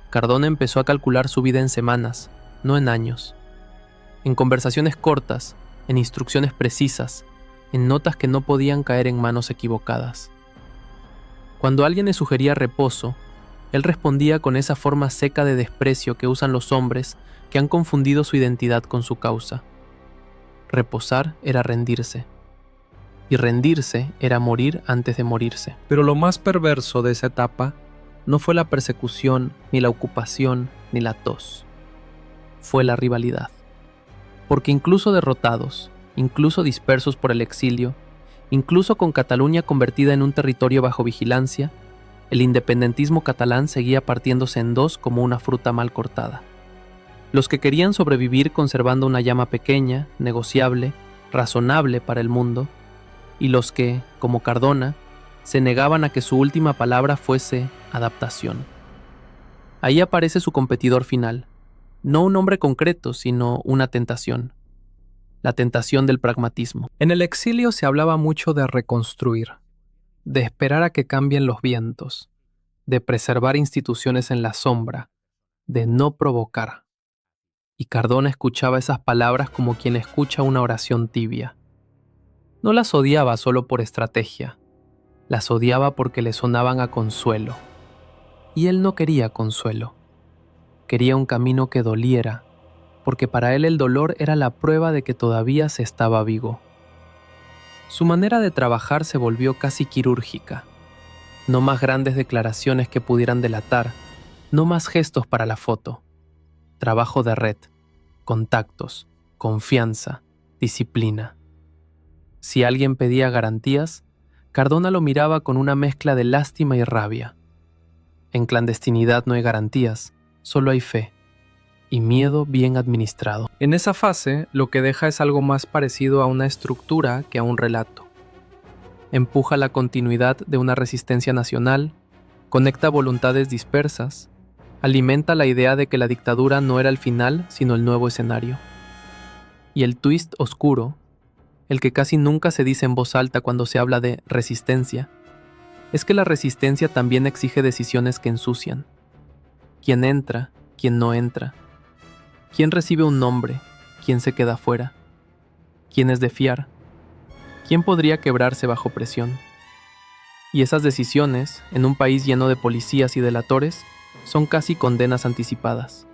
Cardona empezó a calcular su vida en semanas, no en años. En conversaciones cortas, en instrucciones precisas, en notas que no podían caer en manos equivocadas. Cuando alguien le sugería reposo, él respondía con esa forma seca de desprecio que usan los hombres que han confundido su identidad con su causa. Reposar era rendirse. Y rendirse era morir antes de morirse.
Pero lo más perverso de esa etapa no fue la persecución, ni la ocupación, ni la tos.
Fue la rivalidad. Porque incluso derrotados, incluso dispersos por el exilio, incluso con Cataluña convertida en un territorio bajo vigilancia, el independentismo catalán seguía partiéndose en dos como una fruta mal cortada. Los que querían sobrevivir conservando una llama pequeña, negociable, razonable para el mundo, y los que, como Cardona, se negaban a que su última palabra fuese adaptación. Ahí aparece su competidor final, no un hombre concreto, sino una tentación. La tentación del pragmatismo.
En el exilio se hablaba mucho de reconstruir, de esperar a que cambien los vientos, de preservar instituciones en la sombra, de no provocar. Y Cardona escuchaba esas palabras como quien escucha una oración tibia. No las odiaba solo por estrategia, las odiaba porque le sonaban a consuelo. Y él no quería consuelo. Quería un camino que doliera, porque para él el dolor era la prueba de que todavía se estaba vivo. Su manera de trabajar se volvió casi quirúrgica. No más grandes declaraciones que pudieran delatar, no más gestos para la foto. Trabajo de red, contactos, confianza, disciplina. Si alguien pedía garantías, Cardona lo miraba con una mezcla de lástima y rabia. En clandestinidad no hay garantías, solo hay fe. Y miedo bien administrado. En esa fase, lo que deja es algo más parecido a una estructura que a un relato. Empuja la continuidad de una resistencia nacional, conecta voluntades dispersas, alimenta la idea de que la dictadura no era el final, sino el nuevo escenario. Y el twist oscuro, el que casi nunca se dice en voz alta cuando se habla de resistencia, es que la resistencia también exige decisiones que ensucian. ¿Quién entra? ¿Quién no entra? ¿Quién recibe un nombre? ¿Quién se queda fuera? ¿Quién es de fiar? ¿Quién podría quebrarse bajo presión? Y esas decisiones, en un país lleno de policías y delatores, son casi condenas anticipadas.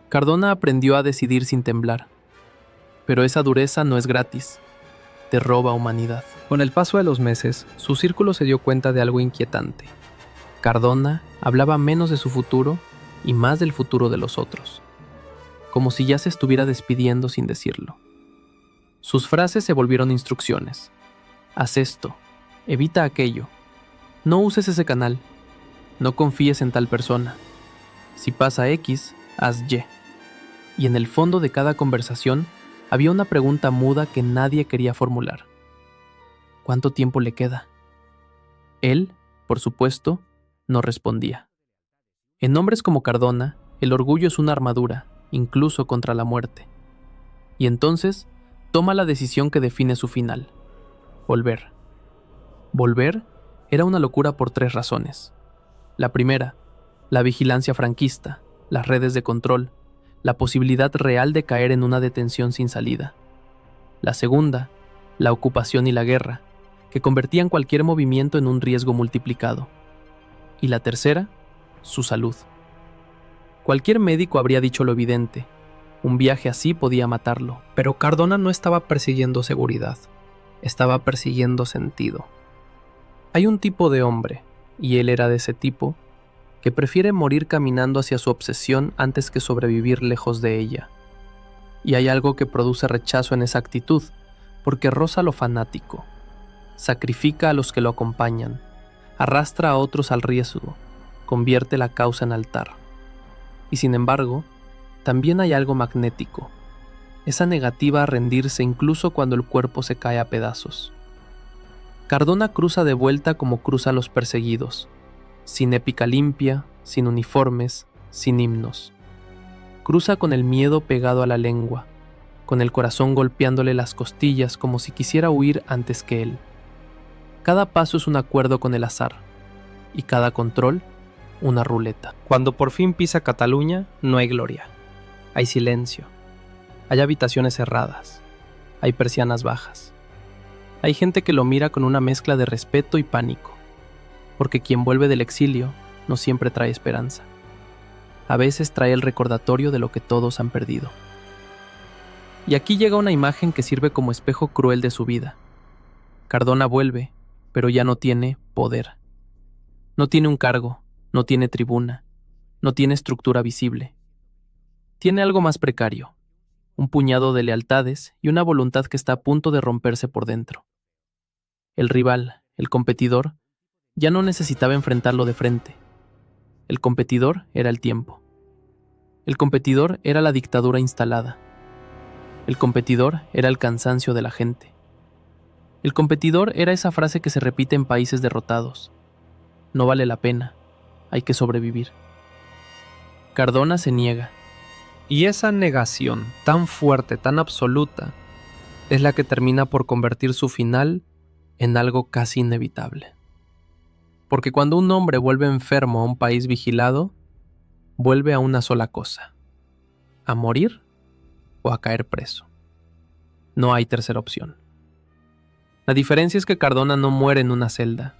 Cardona aprendió a decidir sin temblar. Pero esa dureza no es gratis. Te roba humanidad. Con el paso de los meses, su círculo se dio cuenta de algo inquietante. Cardona hablaba menos de su futuro y más del futuro de los otros. Como si ya se estuviera despidiendo sin decirlo. Sus frases se volvieron instrucciones. Haz esto, evita aquello, no uses ese canal, no confíes en tal persona. Si pasa X, haz Y. Y en el fondo de cada conversación había una pregunta muda que nadie quería formular. ¿Cuánto tiempo le queda? Él, por supuesto, no respondía. En hombres como Cardona, el orgullo es una armadura, incluso contra la muerte. Y entonces, toma la decisión que define su final. Volver. Volver era una locura por 3 razones. La primera, la vigilancia franquista, las redes de control, la posibilidad real de caer en una detención sin salida. La segunda, la ocupación y la guerra, que convertían cualquier movimiento en un riesgo multiplicado. Y la tercera, su salud. Cualquier médico habría dicho lo evidente. Un viaje así podía matarlo. Pero Cardona no estaba persiguiendo seguridad. Estaba persiguiendo sentido. Hay un tipo de hombre, y él era de ese tipo, que prefiere morir caminando hacia su obsesión antes que sobrevivir lejos de ella. Y hay algo que produce rechazo en esa actitud, porque roza lo fanático. Sacrifica a los que lo acompañan, arrastra a otros al riesgo, convierte la causa en altar. Y sin embargo, también hay algo magnético,
esa negativa a rendirse incluso cuando el cuerpo se cae a pedazos. Cardona cruza de vuelta como cruzan los perseguidos, sin épica limpia, sin uniformes, sin himnos. Cruza con el miedo pegado a la lengua, con el corazón golpeándole las costillas como si quisiera huir antes que él. Cada paso es un acuerdo con el azar, y cada control, una ruleta.
Cuando por fin pisa Cataluña, no hay gloria. Hay silencio. Hay habitaciones cerradas. Hay persianas bajas. Hay gente que lo mira con una mezcla de respeto y pánico, porque quien vuelve del exilio no siempre trae esperanza. A veces trae el recordatorio de lo que todos han perdido. Y aquí llega una imagen que sirve como espejo cruel de su vida. Cardona vuelve, pero ya no tiene poder. No tiene un cargo, no tiene tribuna, no tiene estructura visible. Tiene algo más precario, un puñado de lealtades y una voluntad que está a punto de romperse por dentro. El rival, el competidor, ya no necesitaba enfrentarlo de frente. El competidor era el tiempo. El competidor era la dictadura instalada. El competidor era el cansancio de la gente. El competidor era esa frase que se repite en países derrotados. No vale la pena, hay que sobrevivir. Cardona se niega. Y esa negación tan fuerte, tan absoluta, es la que termina por convertir su final en algo casi inevitable. Porque cuando un hombre vuelve enfermo a un país vigilado, vuelve a una sola cosa: a morir o a caer preso. No hay tercera opción. La diferencia es que Cardona no muere en una celda.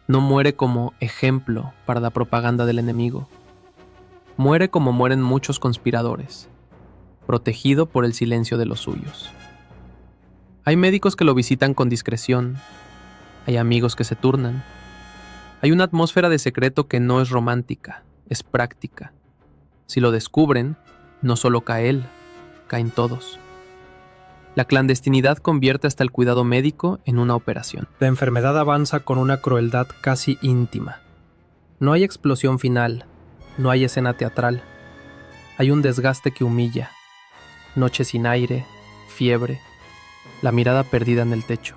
No muere como ejemplo para la propaganda del enemigo. Muere como mueren muchos conspiradores, protegido por el silencio de los suyos. Hay médicos que lo visitan con discreción. Hay amigos que se turnan. Hay una atmósfera de secreto que no es romántica, es práctica. Si lo descubren, no solo cae él, caen todos. La clandestinidad convierte hasta el cuidado médico en una operación. La enfermedad avanza con una crueldad casi íntima. No hay explosión final, no hay escena teatral. Hay un desgaste que humilla. Noche sin aire, fiebre, la mirada perdida en el techo.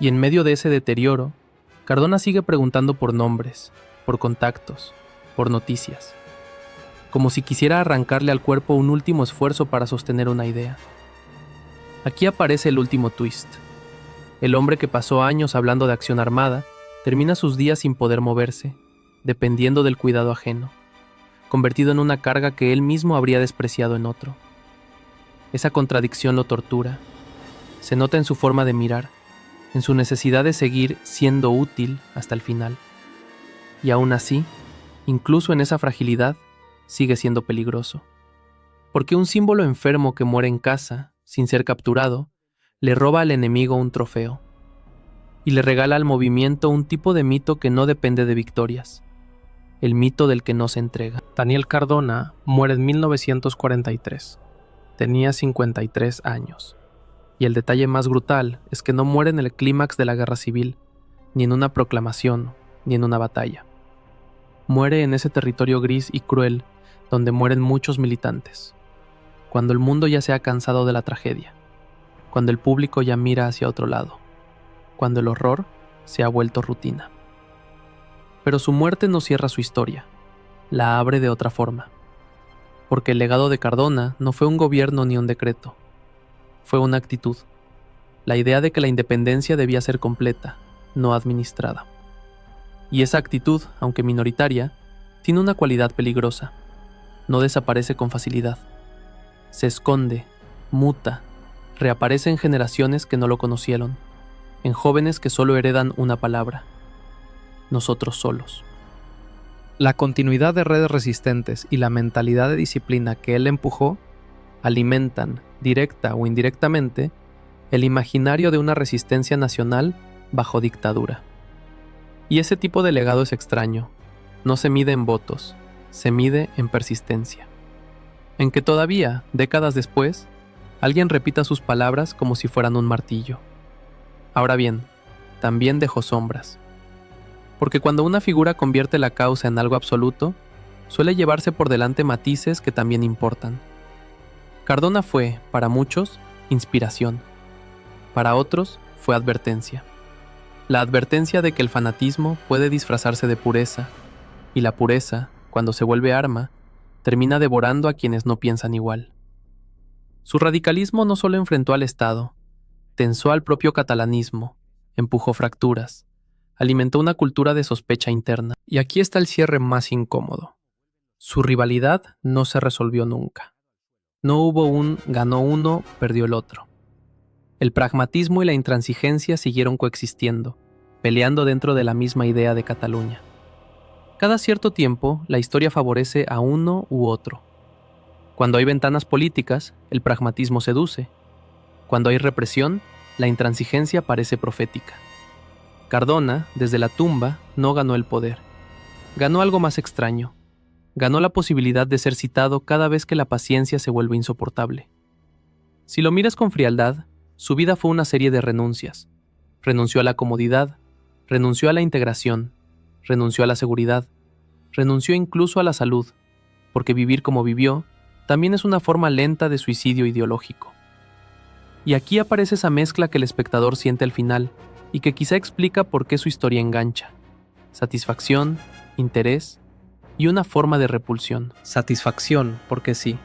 Y en medio de ese deterioro, Cardona sigue preguntando por nombres, por contactos, por noticias, como si quisiera arrancarle al cuerpo un último esfuerzo para sostener una idea. Aquí aparece el último twist. El hombre que pasó años hablando de acción armada termina sus días sin poder moverse, dependiendo del cuidado ajeno, convertido en una carga que él mismo habría despreciado en otro. Esa contradicción lo tortura. Se nota en su forma de mirar, en su necesidad de seguir siendo útil hasta el final. Y aún así, incluso en esa fragilidad, sigue siendo peligroso. Porque un símbolo enfermo que muere en casa, sin ser capturado, le roba al enemigo un trofeo. Y le regala al movimiento un tipo de mito que no depende de victorias. El mito del que no se entrega. Daniel Cardona muere en 1943. Tenía 53 años. Y el detalle más brutal es que no muere en el clímax de la guerra civil, ni en una proclamación, ni en una batalla. Muere en ese territorio gris y cruel donde mueren muchos militantes, cuando el mundo ya se ha cansado de la tragedia, cuando el público ya mira hacia otro lado, cuando el horror se ha vuelto rutina. Pero su muerte no cierra su historia, la abre de otra forma, porque el legado de Cardona no fue un gobierno ni un decreto, fue una actitud, la idea de que la independencia debía ser completa, no administrada. Y esa actitud, aunque minoritaria, tiene una cualidad peligrosa. No desaparece con facilidad. Se esconde, muta, reaparece en generaciones que no lo conocieron, en jóvenes que solo heredan una palabra: nosotros solos. La continuidad de redes resistentes y la mentalidad de disciplina que él empujó alimentan, directa o indirectamente, el imaginario de una resistencia nacional bajo dictadura. Y ese tipo de legado es extraño. No se mide en votos, se mide en persistencia. En que todavía, décadas después, alguien repita sus palabras como si fueran un martillo. Ahora bien, también dejó sombras. Porque cuando una figura convierte la causa en algo absoluto, suele llevarse por delante matices que también importan.
Cardona fue, para muchos, inspiración. Para otros, fue advertencia. La advertencia de que el fanatismo puede disfrazarse de pureza, y la pureza, cuando se vuelve arma, termina devorando a quienes no piensan igual. Su radicalismo no solo enfrentó al Estado, tensó al propio catalanismo, empujó fracturas, alimentó una cultura de sospecha interna. Y aquí está el cierre más incómodo. Su rivalidad no se resolvió nunca. No hubo un ganó uno, perdió el otro. El pragmatismo y la intransigencia siguieron coexistiendo, peleando dentro de la misma idea de Cataluña. Cada cierto tiempo, la historia favorece a uno u otro. Cuando hay ventanas políticas, el pragmatismo seduce. Cuando hay represión, la intransigencia parece profética. Cardona, desde la tumba, no ganó el poder. Ganó algo más extraño. Ganó la posibilidad de ser citado cada vez que la paciencia se vuelve insoportable. Si lo miras con frialdad, su vida fue una serie de renuncias. Renunció a la comodidad, renunció a la integración, renunció a la seguridad, renunció incluso a la salud, porque vivir como vivió también es una forma lenta de suicidio ideológico. Y aquí aparece esa mezcla que el espectador siente al final y que quizá explica por qué su historia engancha. Satisfacción, interés y una forma de repulsión. Satisfacción, porque sí,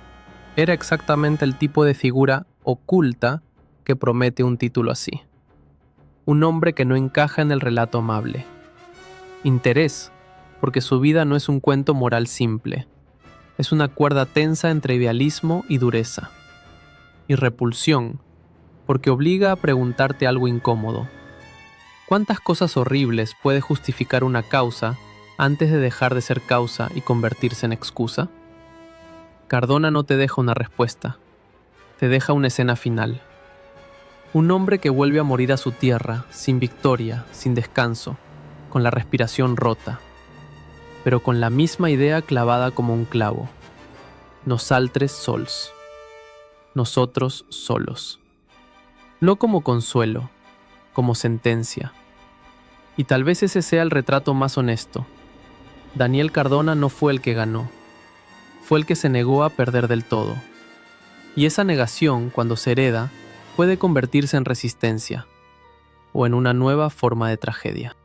era exactamente el tipo de figura oculta que promete un título así. Un hombre que no encaja en el relato amable. Interés, porque su vida no es un cuento moral simple. Es una cuerda tensa entre idealismo y dureza. Y repulsión, porque obliga a preguntarte algo incómodo. ¿Cuántas cosas horribles puede justificar una causa antes de dejar de ser causa y convertirse en excusa? Cardona no te deja una respuesta, te deja una escena final. Un hombre que vuelve a morir a su tierra, sin victoria, sin descanso, con la respiración rota, pero con la misma idea clavada como un clavo. Nosaltres sols. Nosotros solos. No como consuelo, como sentencia. Y tal vez ese sea el retrato más honesto. Daniel Cardona no fue el que ganó, fue el que se negó a perder del todo. Y esa negación, cuando se hereda, puede convertirse en resistencia, o en una nueva forma de tragedia.